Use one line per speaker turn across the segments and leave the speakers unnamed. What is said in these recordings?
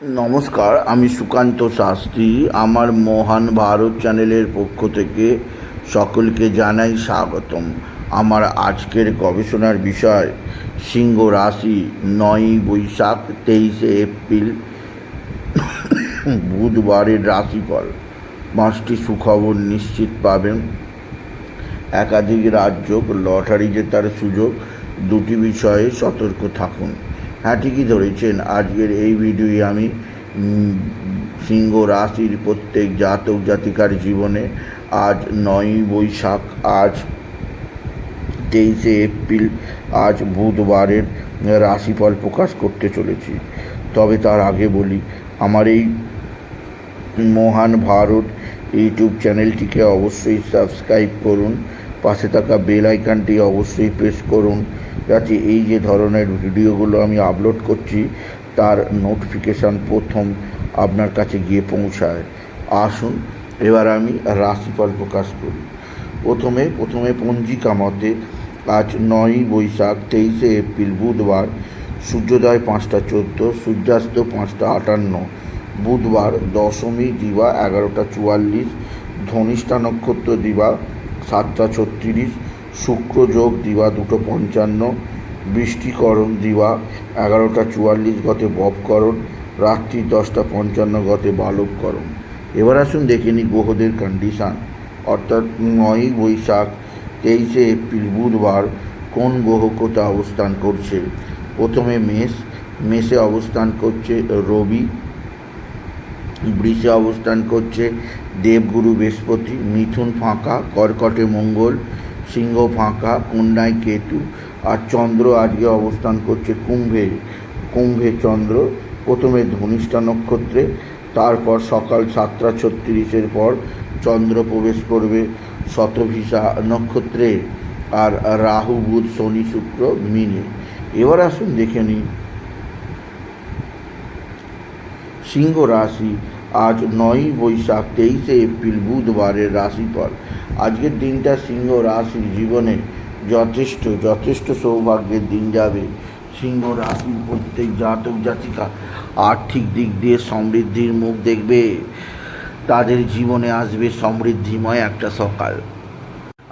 নমস্কার, আমি সুকান্ত শাস্ত্রী। আমার মহান ভারত চ্যানেলের পক্ষ থেকে সকলকে জানাই স্বাগতম। আমার আজকের গবেষণার বিষয় সিংহ রাশি, 9ই বৈশাখ 23শে এপ্রিল বুধবারের রাশিফল। 5টি সুখবর নিশ্চিত পাবেন। একাধিক রাজ্য লটারি জেতার সুযোগ। 2টি বিষয়ে সতর্ক থাকুন। হ্যাঁ, ঠিকই ধরেছেন। আজকের এই ভিডিওয়ে আমি সিংহ রাশির প্রত্যেক জাতক জাতিকার জীবনে আজ 9ই বৈশাখ, আজ 23শে এপ্রিল, আজ বুধবারের রাশিফল প্রকাশ করতে চলেছি। তবে তার আগে বলি, আমার এই মহান ভারত ইউটিউব চ্যানেলটিকে অবশ্যই সাবস্ক্রাইব করুন। পাশে থাকা বেল আইকনটি অবশ্যই প্রেস করুন, যাতে এই যে ধরনের ভিডিওগুলো আমি আপলোড করছি তার নোটিফিকেশান প্রথম আপনার কাছে গিয়ে পৌঁছায়। আসুন এবার আমি রাশিফল প্রকাশ করি। প্রথমে পঞ্জিকা মতে আজ 9ই বৈশাখ 23শে এপ্রিল বুধবার। সূর্যোদয় 5টা 14, সূর্যাস্ত 5টা 58। বুধবার দশমী দিবা 11টা 44, ধনিষ্ঠা নক্ষত্র দিবা 7টা 36, শুক্র যোগ দিবা 2টো 55, বৃষ্টিকরণ দিবা 11টা 44 গতে ববকরণ, রাত্রি 10টা 55 গতে বালবকরণ। এবার আসুন দেখে নিই গ্রহদের কন্ডিশান, অর্থাৎ 9ই বৈশাখ 23শে এপ্রিল বুধবার কোন গ্রহ কোথায় অবস্থান করছে। প্রথমে মেষে অবস্থান করছে রবি, বৃষে অবস্থান করছে দেবগুরু বৃহস্পতি, মিথুন ফাঁকা, কর্কটে মঙ্গল, সিংহ ফাঁকা, কন্যায় কেতু, আর চন্দ্র আজকে অবস্থান করছে কুম্ভে চন্দ্র। প্রথমে ধনিষ্ঠা নক্ষত্রে, তারপর সকাল 7টা 36-এর পর চন্দ্র প্রবেশ করবে শতভিষা নক্ষত্রে, আর রাহু বুধ শনি শুক্র মিনে। এবার আসুন দেখে নিই সিংহ রাশি, আজ 9ই বৈশাখ 23শে এপ্রিল বুধবারের রাশিফল। আজকের দিনটা সিংহ রাশির জীবনে যথেষ্ট সৌভাগ্যের দিন যাবে। সিংহ রাশির প্রত্যেক জাতক জাতিকা আর্থিক দিক দিয়ে সমৃদ্ধির মুখ দেখবে। তাদের জীবনে আসবে সমৃদ্ধিময় একটা সকাল।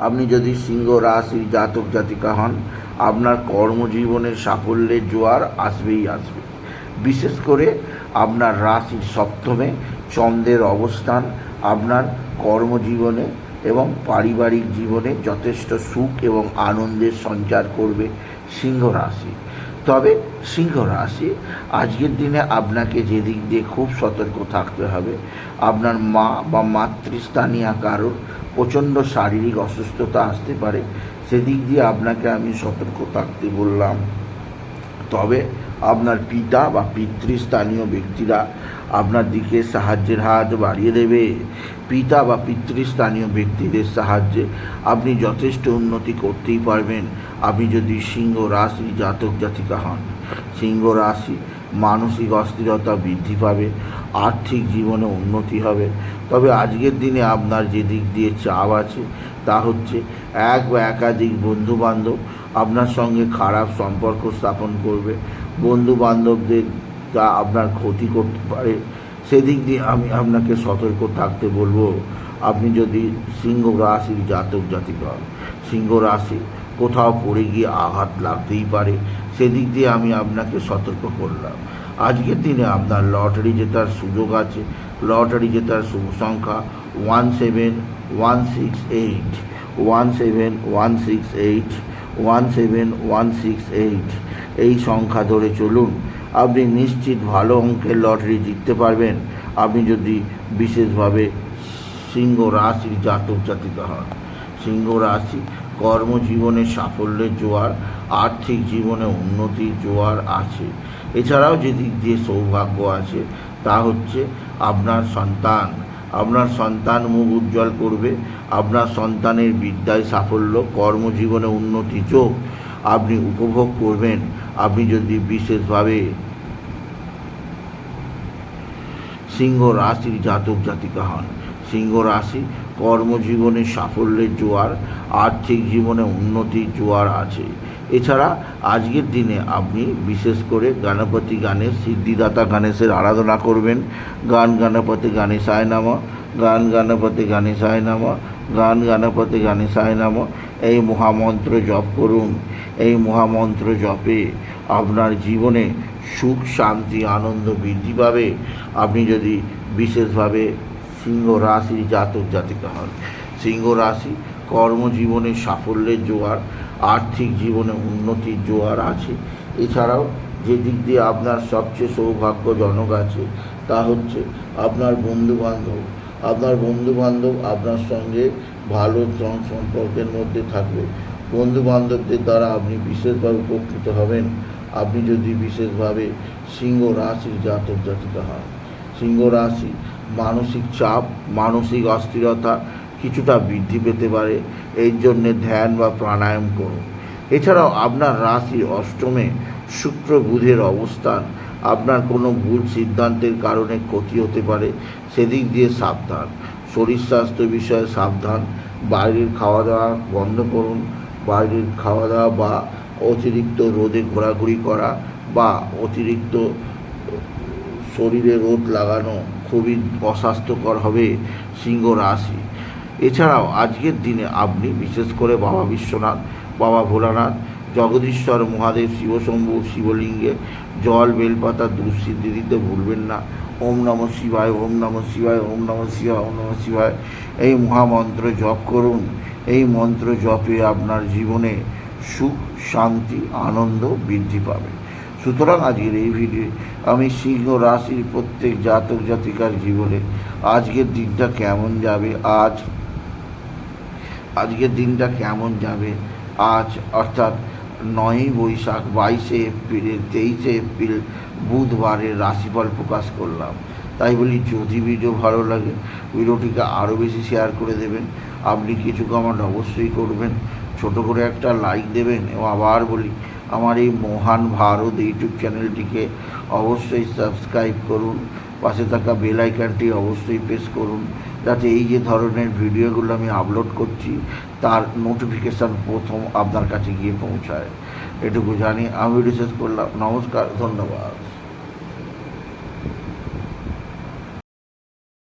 আপনি যদি সিংহ রাশির জাতক জাতিকা হন, আপনার কর্মজীবনের সাফল্যের জোয়ার আসবেই আসবে। বিশেষ করে আপনার রাশির সপ্তমে চন্দ্রের অবস্থান আপনার কর্মজীবনে এবং পারিবারিক জীবনে যথেষ্ট সুখ এবং আনন্দের সঞ্চার করবে সিংহ রাশি। তবে সিংহ রাশি আজকের দিনে আপনাকে যেদিক দিয়ে খুব সতর্ক থাকতে হবে, আপনার মা বা মাতৃস্থানীয় কারোর প্রচণ্ড শারীরিক অসুস্থতা আসতে পারে, সেদিক দিয়ে আপনাকে আমি সতর্ক থাকতে বললাম। তবে আপনার পিতা বা পিতৃস্থানীয় ব্যক্তিরা আপনার দিকে সাহায্যের হাত বাড়িয়ে দেবে। পিতা বা পিতৃস্থানীয় ব্যক্তিদের সাহায্যে আপনি যথেষ্ট উন্নতি করতেই পারবেন, আপনি যদি সিংহ রাশি জাতক জাতিকা হন। সিংহ রাশি মানসিক অস্থিরতা বৃদ্ধি পাবে, আর্থিক জীবনে উন্নতি হবে। তবে আজকের দিনে আপনার যে দিক দিয়ে চাপ আছে তা হচ্ছে এক বা একাধিক বন্ধুবান্ধব আপনার সঙ্গে খারাপ সম্পর্ক স্থাপন করবে। বন্ধুবান্ধবদের তা আপনার ক্ষতি করতে পারে, সেদিক দিয়ে আমি আপনাকে সতর্ক থাকতে বলবো। আপনি যদি সিংহ রাশির জাতক জাতিকা হন, সিংহ রাশি কোথাও পড়ে গিয়ে আঘাত লাগতেই পারে, সেদিক দিয়ে আমি আপনাকে সতর্ক করলাম। আজকের দিনে আপনার লটারি জেতার সুযোগ আছে। লটারি জেতার শুভ সংখ্যা 17168, 17168, 17168। এই সংখ্যা ধরে চলুন, আপনি নিশ্চিত ভালো অঙ্কের লটারি জিততে পারবেন, আপনি যদি বিশেষভাবে সিংহ রাশির জাতক জাতিকা হন। সিংহ রাশি কর্মজীবনে সাফল্যের জোয়ার, আর্থিক জীবনে উন্নতির জোয়ার আছে। এছাড়াও যে দিক দিয়ে সৌভাগ্য আছে তা হচ্ছে আপনার সন্তান মুখ উজ্জ্বল করবে। আপনার সন্তানের বিদ্যায় সাফল্য, কর্মজীবনে উন্নতি যোগ আপনি উপভোগ করবেন, আপনি যদি বিশেষভাবে সিংহ রাশির জাতক জাতিকা হন। সিংহ রাশি কর্মজীবনে সাফল্যের জোয়ার, আর্থিক জীবনে উন্নতির জোয়ার আছে। এছাড়া আজকের দিনে আপনি বিশেষ করে গণপতি গণেশ সিদ্ধিদাতা গণেশের আরাধনা করবেন। গান গণপতি গণেশায় নমঃ, গান গণপতি গণেশায় নমঃ, গান গণপতি গণেশায় নমঃ এই মহামন্ত্র জপ করুন। এই মহামন্ত্র জপে আপনার জীবনে সুখ শান্তি আনন্দ বৃদ্ধি পাবে। আপনি যদি বিশেষভাবে সিংহ রাশির জাতক জাতিকা হন, সিংহ রাশি কর্মজীবনে সাফল্যের জোয়ার, আর্থিক জীবনে উন্নতির জোয়ার আছে। এছাড়াও যে দিক দিয়ে আপনার সবচেয়ে সৌভাগ্যজনক আছে তা হচ্ছে আপনার বন্ধুবান্ধব। আপনার বন্ধুবান্ধব আপনার সঙ্গে ভালো সম্পর্কের মধ্যে থাকবে। বন্ধুবান্ধবদের দ্বারা আপনি বিশেষভাবে উপকৃত হবেন আপনি যদি বিশেষভাবে সিংহ রাশির জাতক জাতিকা হন। সিংহ রাশি মানসিক চাপ, মানসিক অস্থিরতা কিছুটা বৃদ্ধি পেতে পারে। এই জন্যে ধ্যান বা প্রাণায়াম করুন। এছাড়াও আপনার রাশি অষ্টমে শুক্র বুধের অবস্থান আপনার কোনো ভুল সিদ্ধান্তের কারণে ক্ষতি হতে পারে, সেদিক দিয়ে সাবধান। শরীর স্বাস্থ্য বিষয়ে সাবধান। বাইরের খাওয়া দাওয়া বন্ধ করুন। বাইরের খাওয়া দাওয়া বা অতিরিক্ত রোদে ঘোরাঘুরি করা বা অতিরিক্ত শরীরে রোদ লাগানো খুবই অস্বাস্থ্যকর হবে সিংহ রাশি। এছাড়াও আজকের দিনে আপনি বিশেষ করে বাবা বিশ্বনাথ, বাবা ভোলানাথ, জগদীশ্বর মহাদেব, শিবশম্ভু শিবলিঙ্গে জল বেলপাতা দুঃসিদ্ধি দিতে ভুলবেন না। ওম নমঃ শিবায়, ওম নমঃ শিবায়, ওম নমঃ শিবায়, ওম নমঃ শিবায় এই মহামন্ত্র জপ করুন। এই মন্ত্র জপে আপনার জীবনে সুখ শান্তি আনন্দ বৃদ্ধি পাবে। সুতরাং আজকের এই ভিডিও আমি সিংহ রাশির প্রত্যেক জাতক জাতিকার জীবনে আজকের দিনটা কেমন যাবে, আজকের দিনটা কেমন যাবে আজ অর্থাৎ 9ই বৈশাখ 22শে এপ্রিল 23শে এপ্রিল বুধবারের রাশিফল প্রকাশ করলাম। তাই বলি যদি ভিডিও ভালো লাগে ভিডিওটিকে আরও বেশি শেয়ার করে দেবেন। আপনি কিছু কমেন্ট অবশ্যই করবেন, ছোট করে একটা লাইক দেবেন এবং আবার বলি আমার এই মহান ভারত ইউটিউব চ্যানেলটিকে অবশ্যই সাবস্ক্রাইব করুন। পাশে থাকা বেল আইকনটি অবশ্যই প্রেস করুন যাতে এই যে ধরনের ভিডিওগুলো আমি আপলোড করছি তার নোটিফিকেশান প্রথম আপনার কাছে গিয়ে পৌঁছায়। এটুকু জানি আমি ভিডিও শেষ করলাম। নমস্কার, ধন্যবাদ।